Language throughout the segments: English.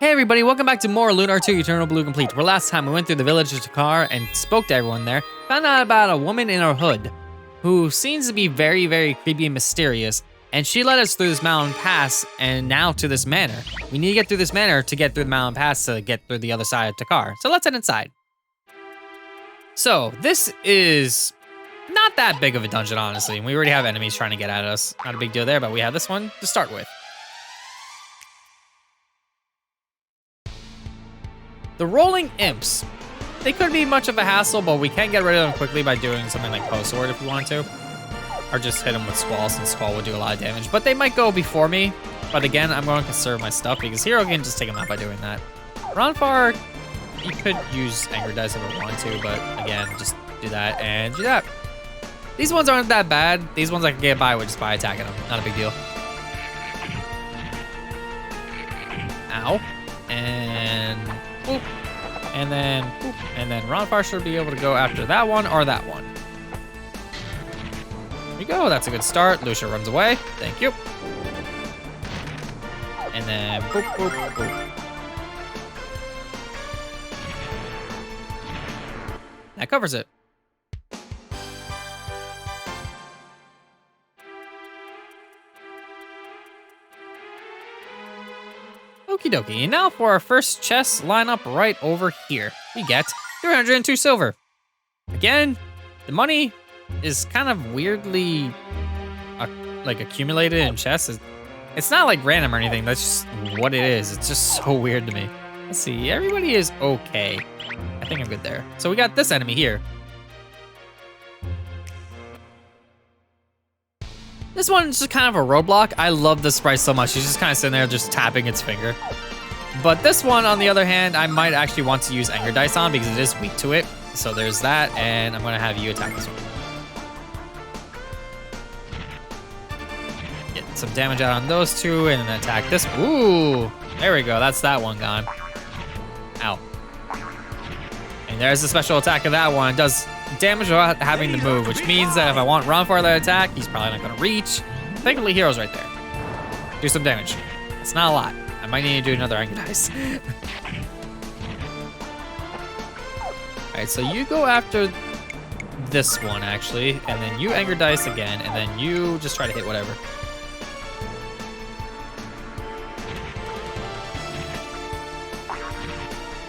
Hey everybody, welcome back to more Lunar 2 Eternal Blue Complete, where last time we went through the village of Takar and spoke to everyone there, found out about a woman in a hood who seems to be very, very creepy and mysterious, and she led us through this mountain pass and now to this manor. We need to get through this manor to get through the mountain pass to get through the other side of Takar. So let's head inside. So this is not that big of a dungeon, honestly. We already have enemies trying to get at us. Not a big deal there, but we have this one to start with. The rolling imps. They could be much of a hassle, but we can get rid of them quickly by doing something like post sword if we want to. Or just hit them with Squall, since Squall will do a lot of damage. But they might go before me. But again, I'm going to conserve my stuff because Hero can just take them out by doing that. Ronfar, you could use Anger Dice if I want to, but again, just do that and do that. These ones aren't that bad. These ones I can get by with just by attacking them. Not a big deal. Ow. And boop. And then boop. And then Ronfar should be able to go after that one or that one. There we go. That's a good start. Lucia runs away. Thank you. And then boop, boop, boop. That covers it. Okie dokie, and now for our first chest lineup right over here. We get 302 silver. Again, the money is kind of weirdly like accumulated in chests. It's not like random or anything, that's just what it is. It's just so weird to me. Let's see, everybody is okay. I think I'm good there. So we got this enemy here. This one's just kind of a roadblock. I love this sprite so much. She's just kind of sitting there just tapping its finger. But this one, on the other hand, I might actually want to use Anger Dice on because it is weak to it. So there's that, and I'm gonna have you attack this one. Get some damage out on those two, and then attack this. Ooh, there we go. That's that one gone. Ow. And there's the special attack of that one. It does damage without having to move, which means that if I want Ronfar to attack, he's probably not gonna reach. Thankfully, Hero's right there. Do some damage. It's not a lot. I might need to do another Anger Dice. Alright, so you go after this one, actually, and then you Anger Dice again, and then you just try to hit whatever.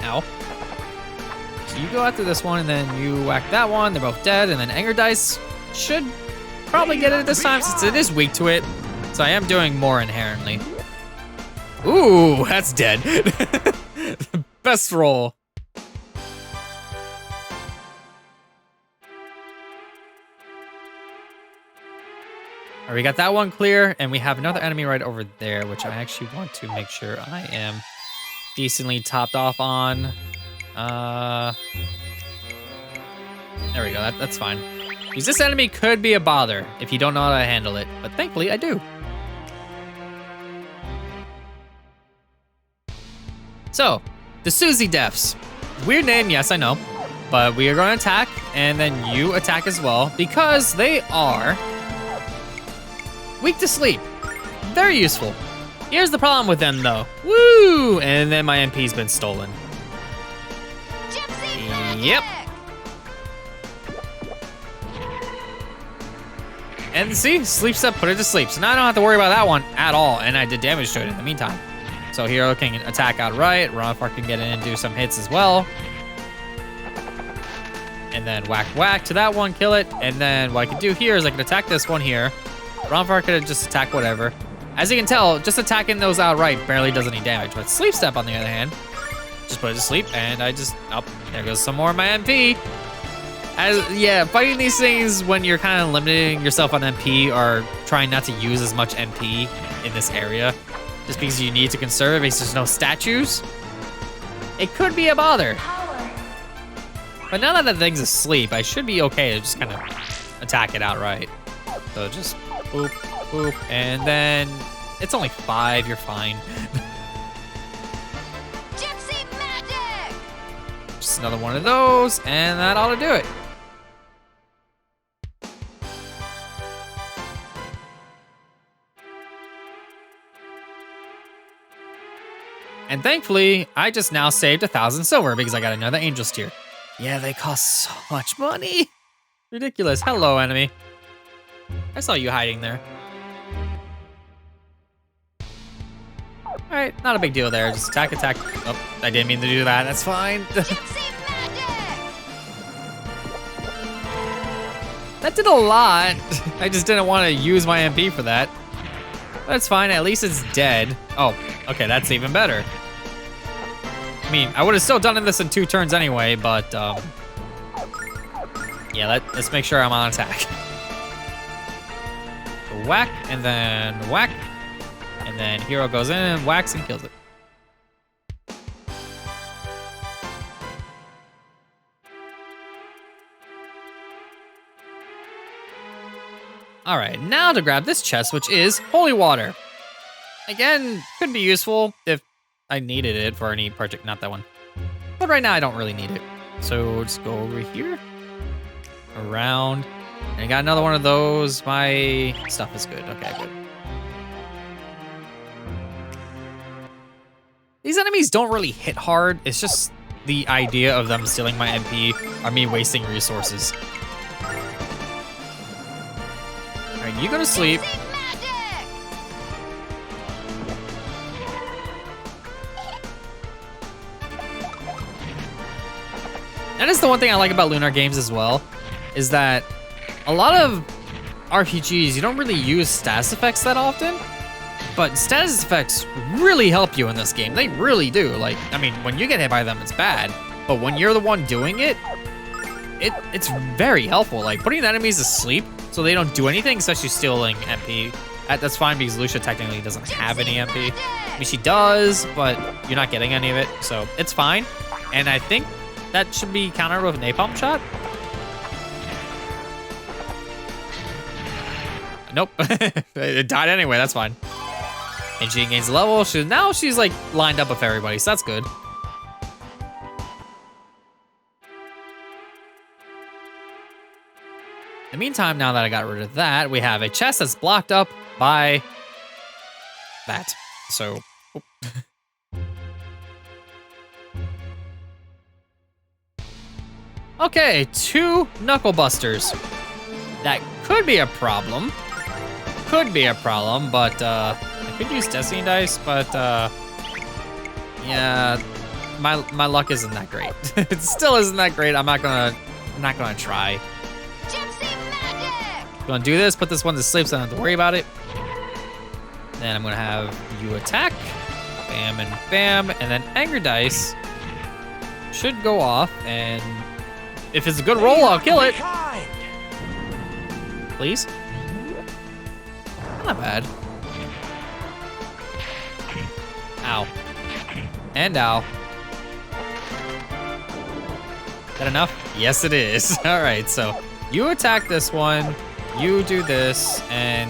Ow. So you go after this one, and then you whack that one. They're both dead, and then Anger Dice should probably get it this time since it is weak to it. So I am doing more inherently. Ooh, that's dead. Best roll. All right, we got that one clear, and we have another enemy right over there, which I actually want to make sure I am decently topped off on. There we go, that's fine. Because this enemy could be a bother if you don't know how to handle it, but thankfully I do. So, the Susie Deaths. Weird name, yes, I know. But we are going to attack, and then you attack as well, because they are weak to sleep. Very useful. Here's the problem with them, though. Woo! And then my MP's been stolen. Yep. And see, sleep step put it to sleep. So now I don't have to worry about that one at all, and I did damage to it in the meantime. So Hero can attack outright. Ronfar can get in and do some hits as well. And then whack, whack to that one, kill it. And then what I can do here is I can attack this one here. Ronfar could just attack whatever. As you can tell, just attacking those outright barely does any damage. But Sleep Step, on the other hand, just put it to sleep, and I just, oh, there goes some more of my MP. Yeah, fighting these things when you're kind of limiting yourself on MP or trying not to use as much MP in this area, just because you need to conserve because there's no statues, it could be a bother. But now that the thing's asleep, I should be okay to just kind of attack it outright. So just boop, boop, and then it's only 5, you're fine. Gypsy magic! Just another one of those, and that ought to do it. And thankfully, I just now saved 1,000 silver because I got another Angel's Tear. Yeah, they cost so much money. Ridiculous. Hello, enemy. I saw you hiding there. All right, not a big deal there. Just attack, attack. Oh, I didn't mean to do that. That's fine. Gypsy magic! That did a lot. I just didn't want to use my MP for that. That's fine. At least it's dead. Oh, okay, that's even better. I mean, I would have still done this in 2 turns anyway, but yeah, let's make sure I'm on attack. So whack, and then whack, and then hero goes in, whacks, and kills it. All right, now to grab this chest, which is holy water. Again, could be useful if I needed it for any project, not that one. But right now I don't really need it. So just go over here, around, and I got another one of those. My stuff is good, okay, good. These enemies don't really hit hard. It's just the idea of them stealing my MP or me wasting resources. All right, you go to sleep. Gypsy magic! That is the one thing I like about Lunar games as well, is that a lot of RPGs, you don't really use status effects that often, but status effects really help you in this game. They really do. Like, I mean, when you get hit by them, it's bad, but when you're the one doing it, it's very helpful. Like, putting the enemies to sleep so they don't do anything, especially stealing MP. That's fine because Lucia technically doesn't have any MP. I mean, she does, but you're not getting any of it, so it's fine. And I think that should be countered with a napalm shot. Nope. It died anyway, that's fine. And she gains level. Now she's like lined up with everybody, so that's good. In the meantime, now that I got rid of that, we have a chest that's blocked up by that. So, okay, 2 knuckle busters. That could be a problem. But I could use Destiny Dice, but yeah, my luck isn't that great. It still isn't that great. I'm not gonna try. Gypsy magic! Gonna do this, put this one to sleep so I don't have to worry about it. Then I'm gonna have you attack, bam and bam, and then Anger Dice should go off, and if it's a good roll, I'll kill it. Please. Not bad. Ow. And ow. That enough? Yes, it is. All right, so you attack this one, you do this, and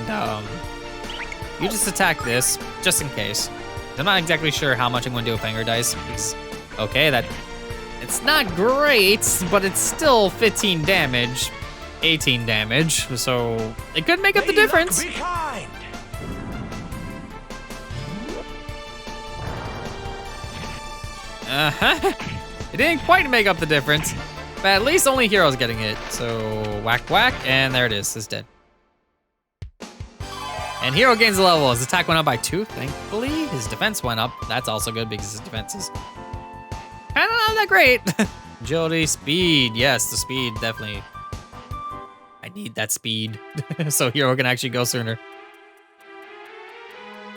you just attack this, just in case. I'm not exactly sure how much I'm going to do with Anger Dice. Because, okay, it's not great, but it's still 15 damage. 18 damage, so it could make up the difference. It didn't quite make up the difference, but at least only heroes getting hit. So whack, whack, and there it is. It's dead. And hero gains a level. His attack went up by 2, thankfully. His defense went up. That's also good because his defense is kind of not that great. Agility, speed. Yes, the speed, definitely. I need that speed so hero can actually go sooner.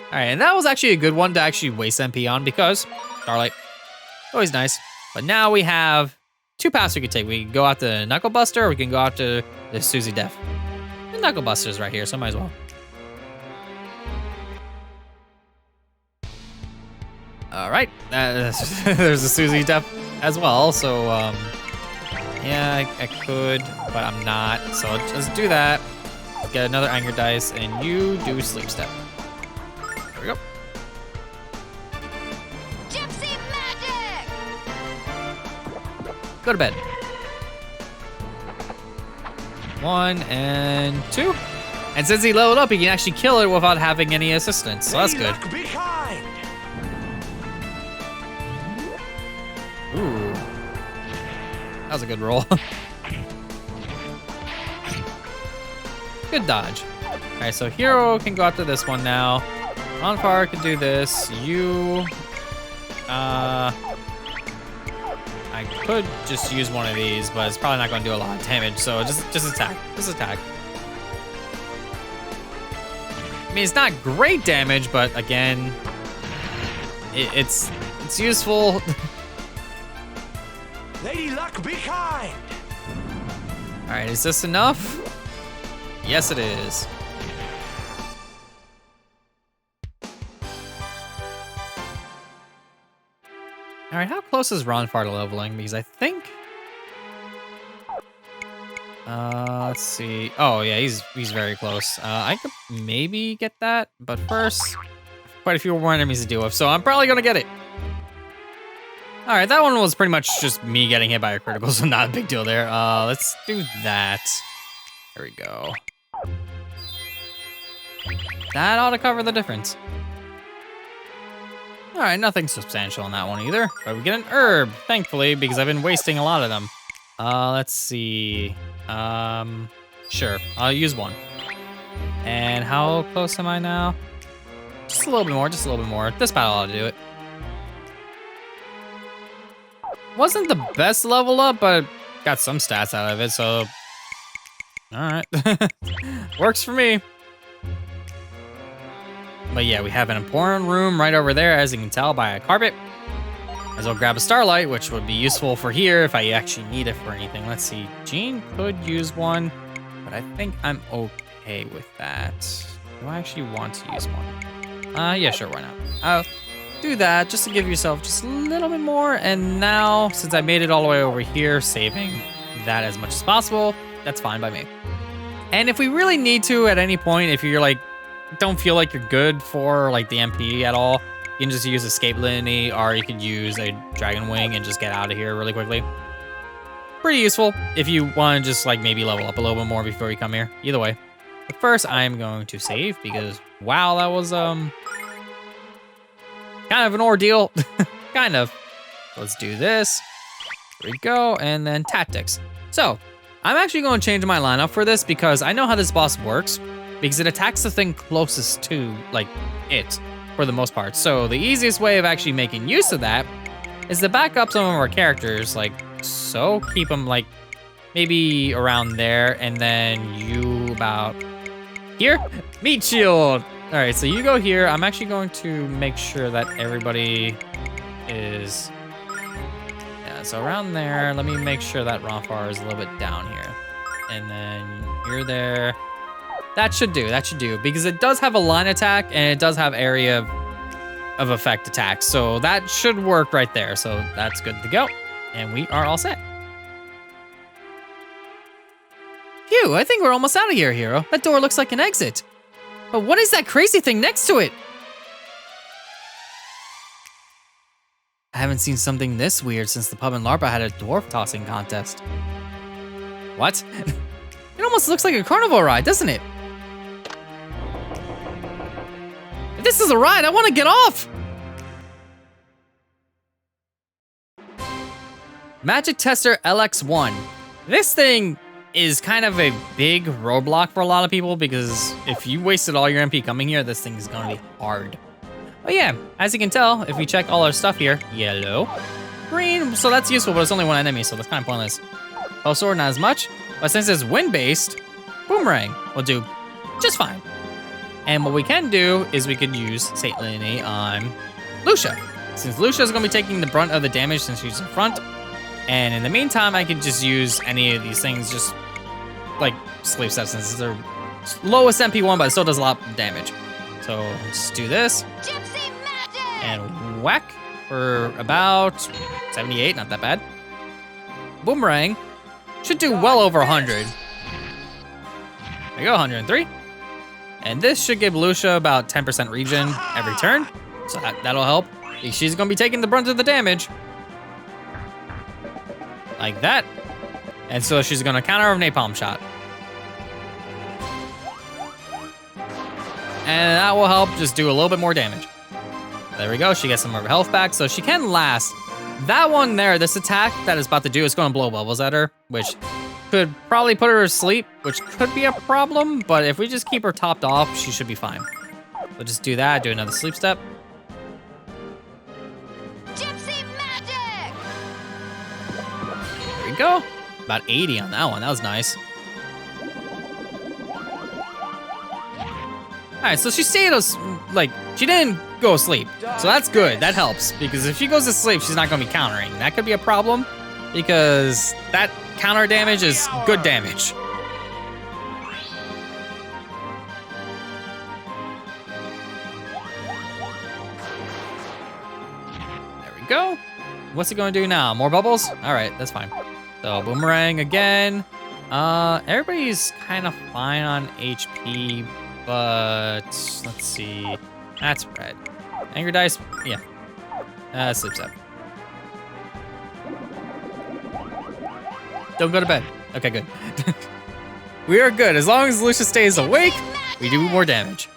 All right, and that was actually a good one to actually waste MP on because Starlight, always nice. But now we have 2 paths we could take. We can go out to Knuckle Buster or we can go out to the Susie Def. The Knuckle Buster's right here, so might as well. All right, there's a Susie Def as well, so yeah, I could, but I'm not. So let's do that. Get another Anger Dice, and you do Sleep Step. There we go. Gypsy magic! Go to bed. 1 and 2. And since he leveled up, he can actually kill it without having any assistance, so that's good. Ooh. That was a good roll. Good dodge. All right, so Hero can go after this one now. Ronfar can do this. You, I could just use one of these, but it's probably not going to do a lot of damage. So just attack. Just attack. I mean, it's not great damage, but again, it's useful. Lady Luck, be kind. All right, is this enough? Yes, it is. All right, how close is Ronfar to leveling? Because I think, let's see. Oh yeah, he's very close. I could maybe get that, but first, quite a few more enemies to deal with, so I'm probably gonna get it. All right, that one was pretty much just me getting hit by a critical, so not a big deal there. Let's do that. There we go. That ought to cover the difference. All right, nothing substantial on that one either. But we get an herb, thankfully, because I've been wasting a lot of them. Let's see. Sure, I'll use one. And how close am I now? Just a little bit more, just a little bit more. This battle ought to do it. Wasn't the best level up, but got some stats out of it, so. All right, works for me. But yeah, we have an important room right over there, as you can tell by a carpet. As well grab a starlight, which would be useful for here if I actually need it for anything. Let's see, Jean could use one, but I think I'm okay with that. Do I actually want to use one? Yeah, sure, why not? I'll do that just to give yourself just a little bit more. And now, since I made it all the way over here, saving that as much as possible, that's fine by me. And if we really need to at any point, if you're like, don't feel like you're good for like the MP at all, you can just use Escape Lineage, or you could use a Dragon Wing and just get out of here really quickly. Pretty useful if you want to just like maybe level up a little bit more before you come here. Either way. But first, I am going to save because wow, that was kind of an ordeal. Kind of. Let's do this. There we go, and then tactics. So I'm actually going to change my lineup for this because I know how this boss works. Because it attacks the thing closest to, like, it, for the most part. So the easiest way of actually making use of that is to back up some of our characters, like so. Keep them, like, maybe around there, and then you about here. Meat shield. All right, so you go here. I'm actually going to make sure that everybody is, yeah, so around there. Let me make sure that Ronfar is a little bit down here. And then you're there. That should do, because it does have a line attack and it does have area of effect attacks. So that should work right there. So that's good to go. And we are all set. Phew, I think we're almost out of here, Hero. That door looks like an exit. But what is that crazy thing next to it? I haven't seen something this weird since the pub in LARPA had a dwarf tossing contest. What? It almost looks like a carnival ride, doesn't it? If this is a ride, I want to get off! Magic Tester LX1. This thing is kind of a big roadblock for a lot of people because if you wasted all your MP coming here, this thing is going to be hard. But yeah, as you can tell, if we check all our stuff here, yellow, green, so that's useful, but it's only one enemy, so that's kind of pointless. Oh, sword, not as much, but since it's wind-based, boomerang will do just fine. And what we can do is we could use Saint Lineage on Lucia, since Lucia is going to be taking the brunt of the damage since she's in front. And in the meantime, I could just use any of these things, just like Sleep Substance. It's their lowest MP one, but it still does a lot of damage. So let's do this. Gypsy magic! And whack for about 78, not that bad. Boomerang should do well over 100. There you go, 103. And this should give Lucia about 10% regen every turn. So that'll help. She's gonna be taking the brunt of the damage. Like that. And so she's gonna counter a napalm shot. And that will help just do a little bit more damage. There we go, she gets some of her health back, so she can last that one there, this attack that is about to do is going to blow bubbles at her, which could probably put her to sleep, which could be a problem, but if we just keep her topped off, she should be fine. We'll just do that, do another sleep step. Gypsy magic! There we go. About 80 on that one, that was nice. All right, so she stayed, like, she didn't go to sleep. So that's good, that helps. Because if she goes to sleep, she's not gonna be countering. That could be a problem, because that counter damage is good damage. There we go. What's it gonna do now? More bubbles? All right, that's fine. So boomerang again. Everybody's kind of fine on HP, but let's see. That's red. Anger dice, yeah. Sleep step. Don't go to bed. Okay, good. We are good. As long as Lucia stays awake, we do more damage.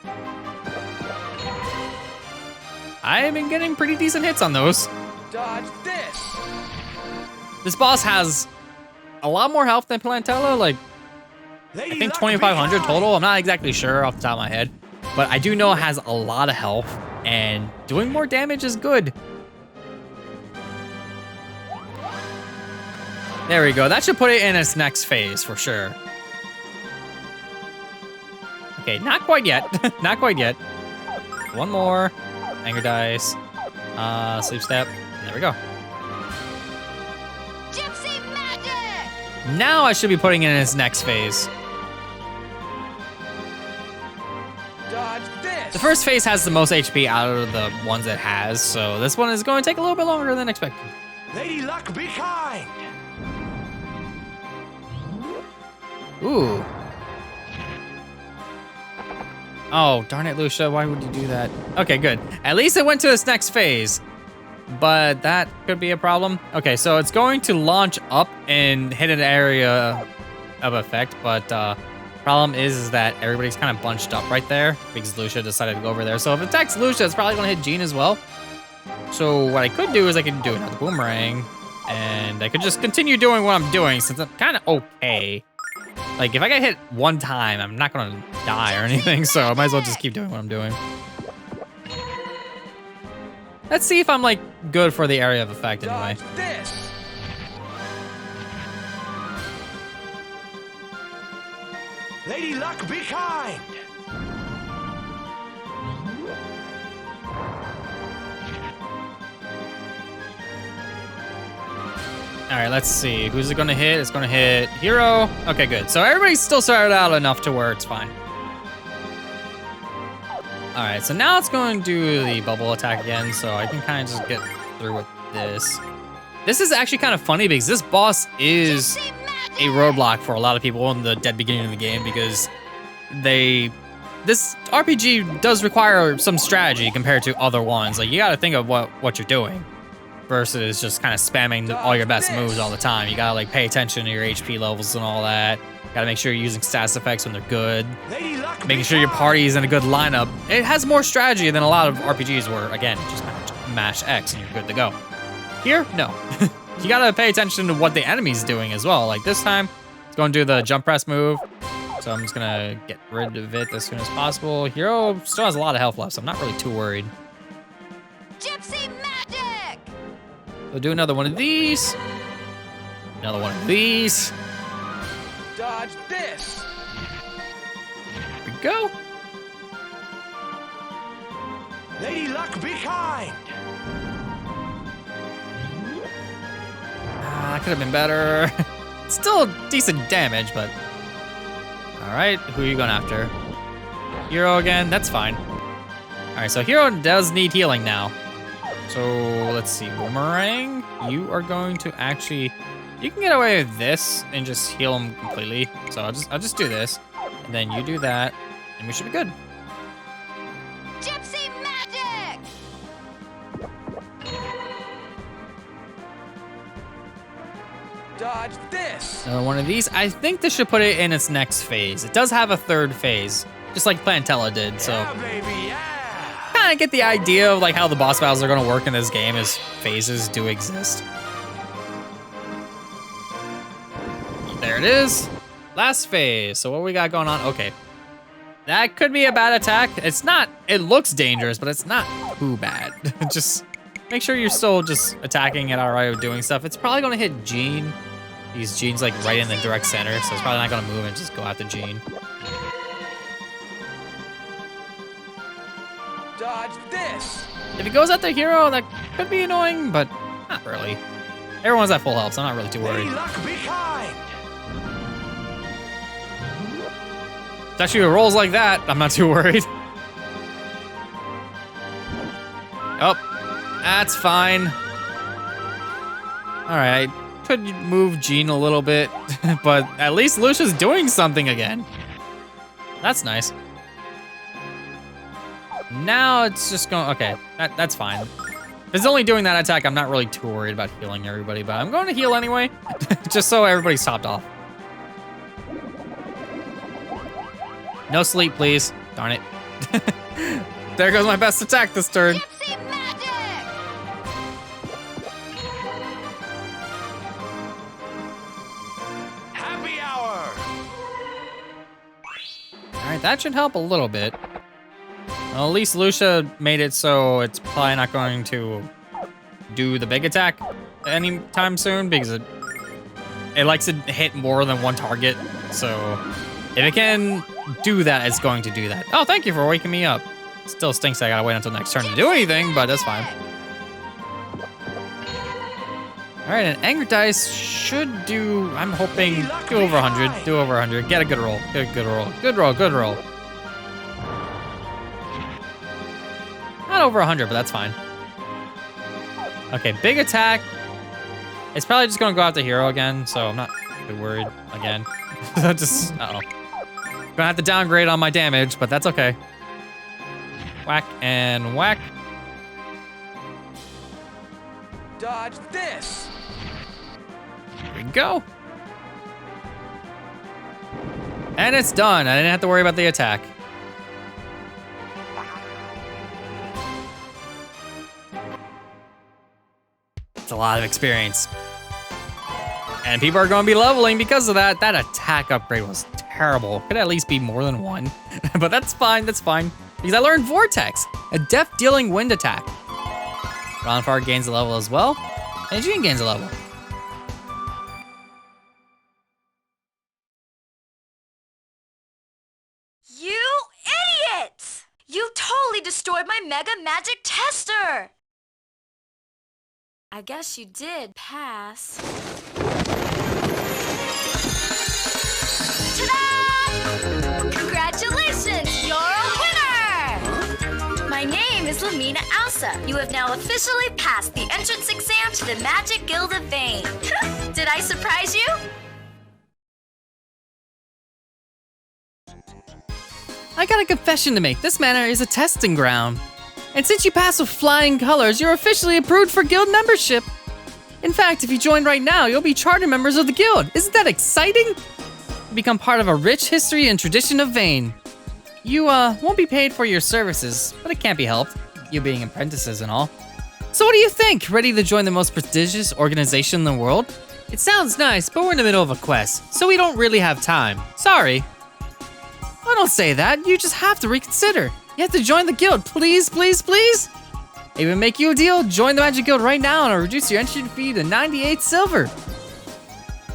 I've been getting pretty decent hits on those. Dodge this. This boss has a lot more health than Plantella, like, I think 2,500 total. I'm not exactly sure off the top of my head, but I do know it has a lot of health, and doing more damage is good. There we go. That should put it in its next phase for sure. Okay, not quite yet. Not quite yet. One more. Anger dice. Sleep step. And there we go. Gypsy magic! Now I should be putting it in its next phase. Dodge this. The first phase has the most HP out of the ones it has, so this one is going to take a little bit longer than expected. Lady Luck, be kind. Ooh. Oh, darn it, Lucia. Why would you do that? Okay, good. At least it went to its next phase. But that could be a problem. Okay, so it's going to launch up and hit an area of effect. But problem is that everybody's kind of bunched up right there because Lucia decided to go over there. So if it attacks Lucia, it's probably going to hit Jean as well. So what I could do is I could do another boomerang. And I could just continue doing what I'm doing since I'm kind of okay. Like, if I get hit one time, I'm not gonna die or anything, so I might as well just keep doing what I'm doing. Let's see if I'm, like, good for the area of effect anyway. Dodge this. Lady Luck, be kind. All right, let's see. Who's it gonna hit? It's gonna hit Hero. Okay, good. So everybody's still started out enough to where it's fine. All right, so now it's going to do the bubble attack again, so I can kind of just get through with this. This is actually kind of funny because this boss is a roadblock for a lot of people in the dead beginning of the game because this RPG does require some strategy compared to other ones. Like, you gotta think of what you're doing versus just kind of spamming all your best moves all the time. You gotta, like, pay attention to your HP levels and all that. Gotta make sure you're using status effects when they're good. Making sure your party is in a good lineup. It has more strategy than a lot of RPGs where, again, just kind of mash X and you're good to go. Here, no. You gotta pay attention to what the enemy's doing as well. Like, this time, it's gonna do the jump press move. So I'm just gonna get rid of it as soon as possible. Hero still has a lot of health left, so I'm not really too worried. Gypsy magic! We'll do another one of these. Another one of these. Dodge this. There we go. Lady Luck, be kind. That could have been better. Still decent damage, but... Alright, who are you going after? Hero again? That's fine. Alright, so Hero does need healing now. So, let's see. Boomerang, you are going to actually... You can get away with this and just heal him completely. So I'll just do this. And then you do that, and we should be good. Gypsy magic! Dodge this. Another one of these. I think this should put it in its next phase. It does have a third phase, just like Plantella did. So Yeah, baby, yeah. kind kind of get the idea of like how the boss battles are gonna work in this game as phases do exist. There it is. Last phase. So what we got going on? Okay. That could be a bad attack. It's not, it looks dangerous, but it's not too bad. Just make sure you're still just attacking it all right with doing stuff. It's probably gonna hit Gene. These Gene's like right in the direct center, so it's probably not gonna move and just go after Gene. Dodge this. If it goes after Hero, that could be annoying, but not really. Everyone's at full health, so I'm not really too worried. Lady Luck, be kind. Especially with rolls like that, I'm not too worried. Oh, that's fine. All right, could move Gene a little bit, but at least Lucia's doing something again. That's nice. Now it's just going, okay, that's fine. If it's only doing that attack, I'm not really too worried about healing everybody, but I'm going to heal anyway, just so everybody's topped off. No sleep, please. Darn it. There goes my best attack this turn. Gypsy magic! Happy hour. All right, that should help a little bit. Well, at least Lucia made it so it's probably not going to do the big attack anytime soon because it likes to hit more than one target. So if it can do that, it's going to do that. Oh, thank you for waking me up. Still stinks that I gotta wait until next turn to do anything, but that's fine. All right, an Anger Dice should do, I'm hoping, do over 100, do over 100. Get a good roll, get a good roll, good roll, good roll. Not over 100, but that's fine. Okay, big attack. It's probably just gonna go out the hero again, so I'm not too worried again. Just, uh-oh. Gonna have to downgrade on my damage, but that's okay. Whack and whack. Dodge this. Here we go. And it's done. I didn't have to worry about the attack. It's a lot of experience. And people are going to be leveling because of that. That attack upgrade was terrible. Could at least be more than one. But that's fine, that's fine. Because I learned Vortex, a death-dealing wind attack. Ronfar gains a level as well, and Gene gains a level. You idiot! You totally destroyed my Mega Magic Tester! I guess you did pass. Ta-da! Congratulations! You're a winner! My name is Lamina Alsa. You have now officially passed the entrance exam to the Magic Guild of Vane. Did I surprise you? I got a confession to make. This manor is a testing ground. And since you passed with flying colors, you're officially approved for guild membership. In fact, if you join right now, you'll be charter members of the guild. Isn't that exciting? You become part of a rich history and tradition of Vane. You won't be paid for your services, but it can't be helped, you being apprentices and all. So what do you think? Ready to join the most prestigious organization in the world? It sounds nice, but we're in the middle of a quest, so we don't really have time. Sorry. Oh, don't say that. You just have to reconsider. You have to join the guild, please, please, please. Even make you a deal. Join the Magic Guild right now and I'll reduce your entry fee to 98 silver.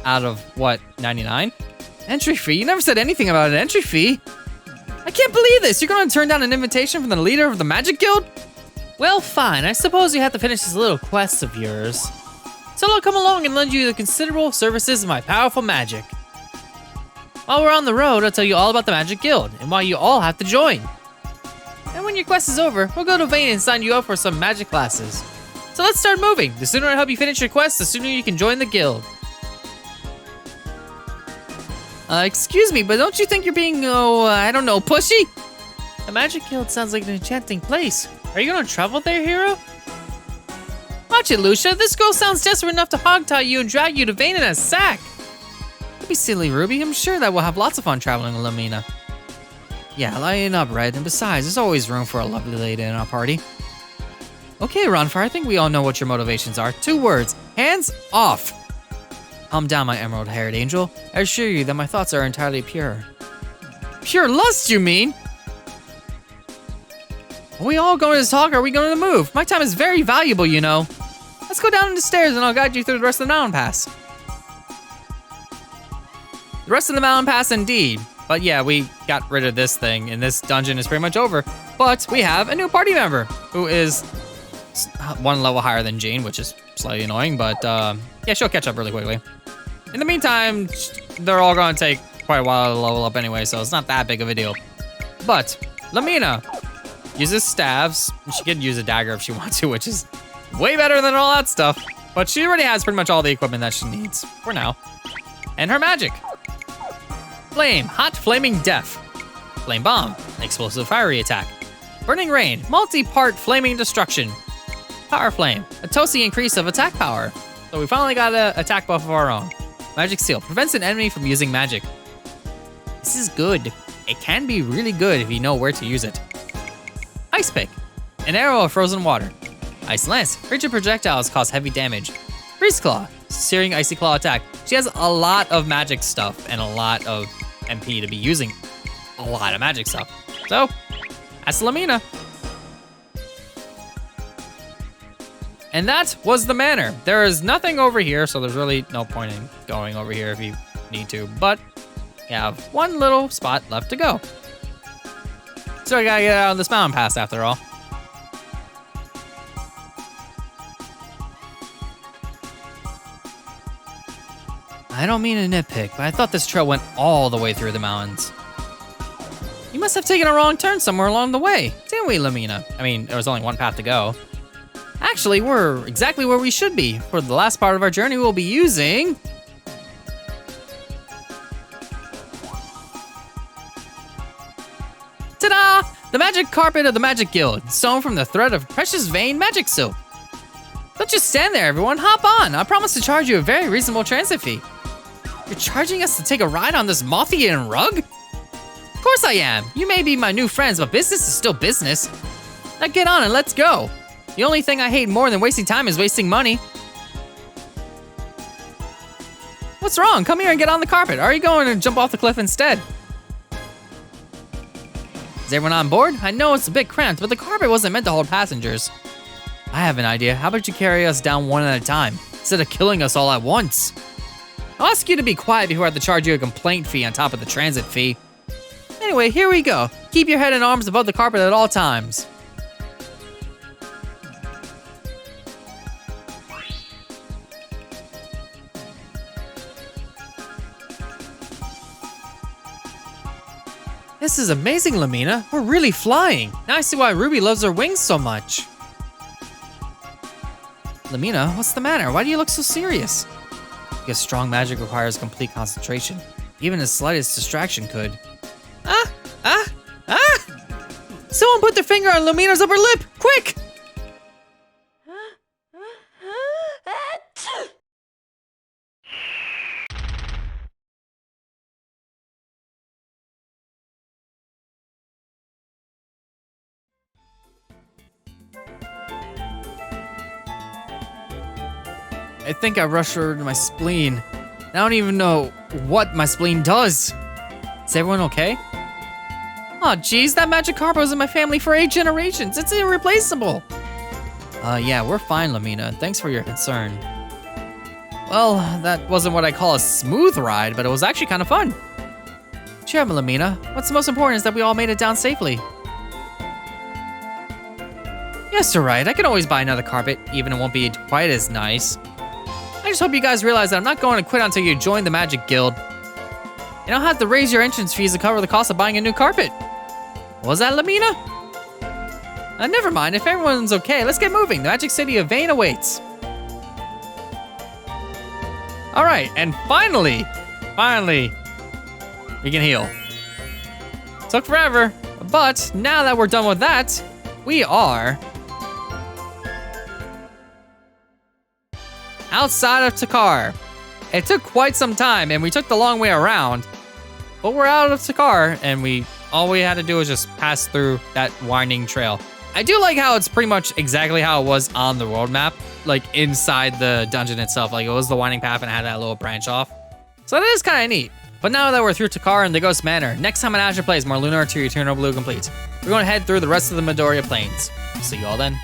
Out of what, 99? Entry fee? You never said anything about an entry fee. I can't believe this. You're gonna turn down an invitation from the leader of the Magic Guild? Well, fine. I suppose you have to finish this little quest of yours. So I'll come along and lend you the considerable services of my powerful magic. While we're on the road, I'll tell you all about the Magic Guild and why you all have to join. And when your quest is over, we'll go to Vane and sign you up for some magic classes. So let's start moving. The sooner I help you finish your quest, the sooner you can join the guild. Excuse me, but don't you think you're being, I don't know, pushy? The Magic Guild sounds like an enchanting place. Are you gonna travel there, hero? Watch it, Lucia. This girl sounds desperate enough to hogtie you and drag you to Vane in a sack. Don't be silly, Ruby. I'm sure that we'll have lots of fun traveling with Lamina. Yeah, lighten up, Red. And besides, there's always room for a lovely lady in our party. Okay, Ronfire, I think we all know what your motivations are. 2 words. Hands off. Calm down, my emerald-haired angel. I assure you that my thoughts are entirely pure. Pure lust, you mean? Are we all going to talk or are we going to move? My time is very valuable, you know. Let's go down the stairs and I'll guide you through the rest of the mountain pass. The rest of the mountain pass, indeed. But yeah, we got rid of this thing and this dungeon is pretty much over. But we have a new party member who is 1 level higher than Jean, which is slightly annoying, but yeah, she'll catch up really quickly. In the meantime, they're all going to take quite a while to level up anyway, so it's not that big of a deal. But Lamina uses staves. She could use a dagger if she wants to, which is way better than all that stuff. But she already has pretty much all the equipment that she needs for now. And her magic. Flame, hot flaming death. Flame bomb, explosive fiery attack. Burning rain, multi-part flaming destruction. Power flame, a toasty increase of attack power. So we finally got an attack buff of our own. Magic seal, prevents an enemy from using magic. This is good. It can be really good if you know where to use it. Ice pick, an arrow of frozen water. Ice lance, rigid projectiles cause heavy damage. Freeze claw, searing icy claw attack. She has a lot of magic stuff and a lot of MP to be using a lot of magic stuff. So, that's Lamina. And that was the manor. There is nothing over here, so there's really no point in going over here if you need to, but you have 1 little spot left to go. So I gotta get out of this mountain pass after all. I don't mean to nitpick, but I thought this trail went all the way through the mountains. You must have taken a wrong turn somewhere along the way, didn't we, Lamina? I mean, there was only 1 path to go. Actually, we're exactly where we should be. For the last part of our journey, we'll be using... Ta-da! The magic carpet of the Magic Guild, sewn from the thread of precious vein magic silk. Don't just stand there, everyone. Hop on. I promise to charge you a very reasonable transit fee. You're charging us to take a ride on this moth-eaten rug? Of course I am. You may be my new friends, but business is still business. Now get on and let's go. The only thing I hate more than wasting time is wasting money. What's wrong? Come here and get on the carpet. Or are you going to jump off the cliff instead? Is everyone on board? I know it's a bit cramped, but the carpet wasn't meant to hold passengers. I have an idea. How about you carry us down 1 at a time, instead of killing us all at once? I'll ask you to be quiet before I have to charge you a complaint fee on top of the transit fee. Anyway, here we go. Keep your head and arms above the carpet at all times. This is amazing, Lamina. We're really flying. Now I see why Ruby loves her wings so much. Lamina, what's the matter? Why do you look so serious? Because strong magic requires complete concentration. Even the slightest distraction could. Someone put their finger on Lamina's upper lip! Quick! I think I ruptured my spleen. I don't even know what my spleen does. Is everyone okay? Oh, geez, that magic carpet was in my family for 8 generations. It's irreplaceable. Yeah, we're fine, Lamina. Thanks for your concern. Well, that wasn't what I call a smooth ride, but it was actually kind of fun. Cheer up, Lamina. What's most important is that we all made it down safely. Yes, you're right. I can always buy another carpet, even it won't be quite as nice. I just hope you guys realize that I'm not going to quit until you join the Magic Guild. You don't have to raise your entrance fees to cover the cost of buying a new carpet. What was that, Lamina? Never mind, if everyone's okay, let's get moving. The Magic City of Vane awaits. All right, and finally, we can heal. Took forever, but now that we're done with that, we are outside of Takar. It took quite some time, and we took the long way around, but we're out of Takar, and we all we had to do was just pass through that winding trail. I do like how it's pretty much exactly how it was on the world map, like inside the dungeon itself. Like it was the winding path and it had that little branch off. So that is kind of neat. But now that we're through Takara and the Ghost Manor, next time on Azure Plays more Lunar to Eternal Blue complete. We're going to head through the rest of the Midoriya Plains. See you all then.